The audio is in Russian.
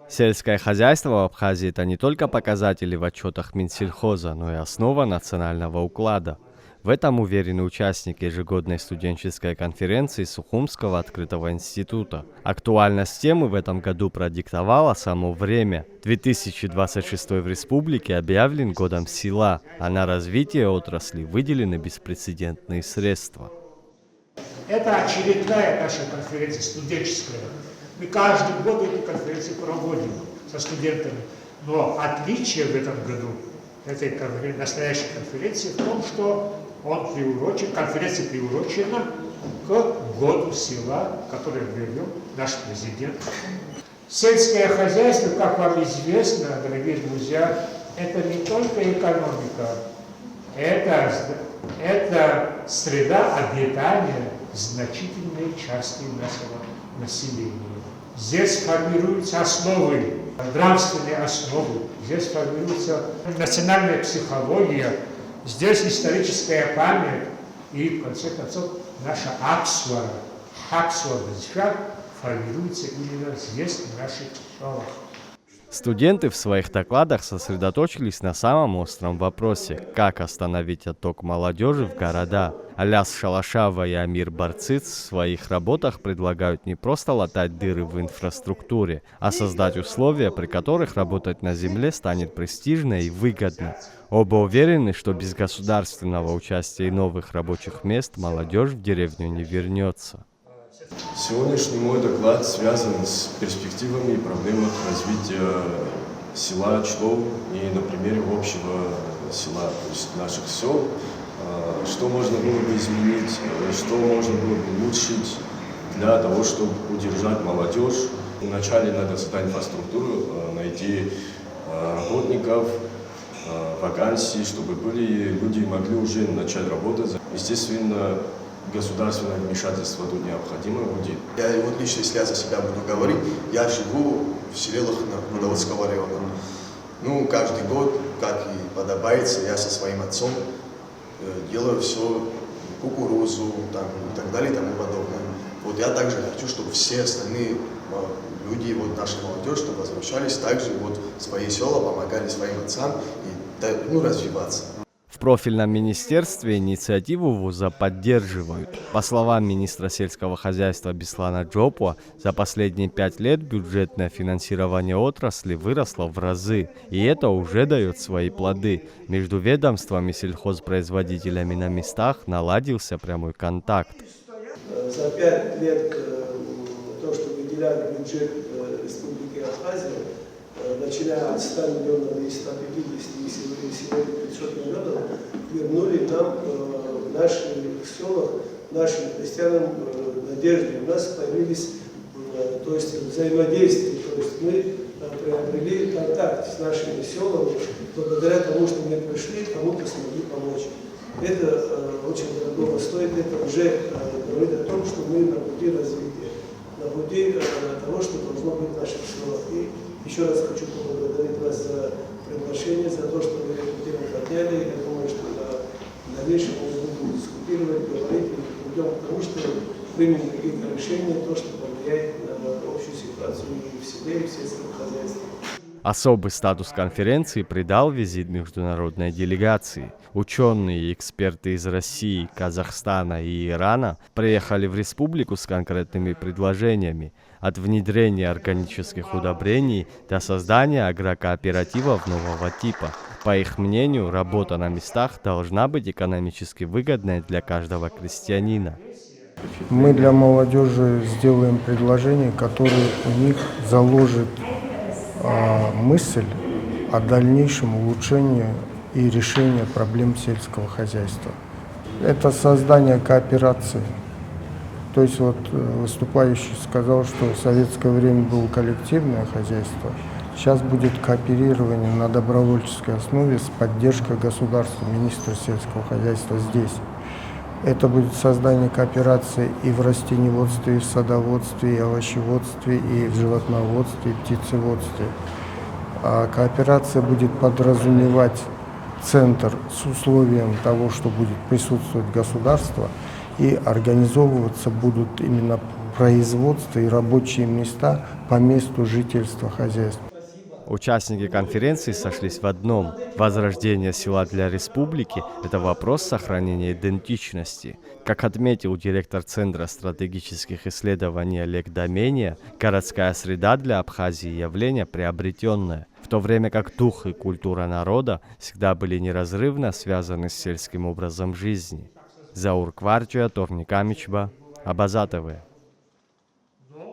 Сельское хозяйство в Абхазии – это не только показатели в отчетах Минсельхоза, но и основа национального уклада. В этом уверены участники ежегодной студенческой конференции Сухумского открытого института. Актуальность темы в этом году продиктовало само время. 2026 в республике объявлен годом села, а на развитие отрасли выделены беспрецедентные средства. Это очередная наша конференция студенческая. Мы каждый год эти конференции проводим со студентами. Но отличие в этом году этой настоящей конференции в том, что конференция приурочена к году села, который ввел наш президент. Сельское хозяйство, как вам известно, дорогие друзья, это не только экономика, это среда обитания значительной части нашего населения. Здесь формируются основы, нравственные основы, здесь формируется национальная психология, здесь историческая память и, в конце концов, наша Аксуара формируется именно здесь, в наших школах. Студенты в своих докладах сосредоточились на самом остром вопросе – как остановить отток молодежи в города. Аляс Шалашава и Амир Барциц в своих работах предлагают не просто латать дыры в инфраструктуре, а создать условия, при которых работать на земле станет престижно и выгодно. Оба уверены, что без государственного участия и новых рабочих мест молодежь в деревню не вернется. Сегодняшний мой доклад связан с перспективами и проблемами развития села Члов и на примере общего села, то есть наших сел. Что можно было бы изменить, что можно было бы улучшить для того, чтобы удержать молодежь. Вначале надо создать инфраструктуру, найти работников, вакансии, чтобы люди могли уже начать работать. Естественно, государственное вмешательство тут необходимо будет. Вот лично, если я за себя буду говорить, я живу в селе Лохна, Рудоводского района. Каждый год, как и подобается, я со своим отцом делаю все, кукурузу и так далее и тому подобное. Вот я также хочу, чтобы все остальные люди, наша молодежь, чтобы возвращались также в свои села, помогали своим отцам и развиваться. В профильном министерстве инициативу вуза поддерживают. По словам министра сельского хозяйства Беслана Джопуа, за последние 5 лет бюджетное финансирование отрасли выросло в разы, и это уже дает свои плоды. Между ведомствами и сельхозпроизводителями на местах наладился прямой контакт. За 5 лет то, что выделяли бюджет Республики Абхазия, начиная от 100 миллионов и 150, и сегодня 500 миллионов, вернули нам в наших селах, нашим крестьянам надежды. У нас появились, то есть взаимодействие, то есть мы приобрели контакт с нашими селами, благодаря тому, что мы пришли, кому-то смогли помочь. Это очень дорого стоит, это уже говорит о том, что мы на пути развития, на пути того, что должно быть в наших селах. И еще раз хочу поблагодарить вас за приглашение, за то, что вы эту тему подняли. Я думаю, что в дальнейшем мы будем дискутировать, говорить и идем к тому, что примем какие-то решения, то, что повлияет на общую ситуацию и в селе, и в сельском хозяйстве. Особый статус конференции придал визит международной делегации. Ученые и эксперты из России, Казахстана и Ирана приехали в республику с конкретными предложениями. От внедрения органических удобрений до создания агрокооперативов нового типа. По их мнению, работа на местах должна быть экономически выгодной для каждого крестьянина. Мы для молодежи сделаем предложение, которое у них заложит мысль о дальнейшем улучшении и решении проблем сельского хозяйства. Это создание кооперации. То есть выступающий сказал, что в советское время было коллективное хозяйство, сейчас будет кооперирование на добровольческой основе с поддержкой государства, министра сельского хозяйства здесь. Это будет создание кооперации и в растениеводстве, и в садоводстве, и овощеводстве, и в животноводстве, и птицеводстве. А кооперация будет подразумевать центр с условием того, что будет присутствовать государство, и организовываться будут именно производство и рабочие места по месту жительства хозяйств. Участники конференции сошлись в одном. Возрождение села для республики – это вопрос сохранения идентичности. Как отметил директор Центра стратегических исследований Олег Домения, городская среда для Абхазии – явление приобретенное, в то время как дух и культура народа всегда были неразрывно связаны с сельским образом жизни. Заур Кварчуя, Торник Амичба, Абазатовы.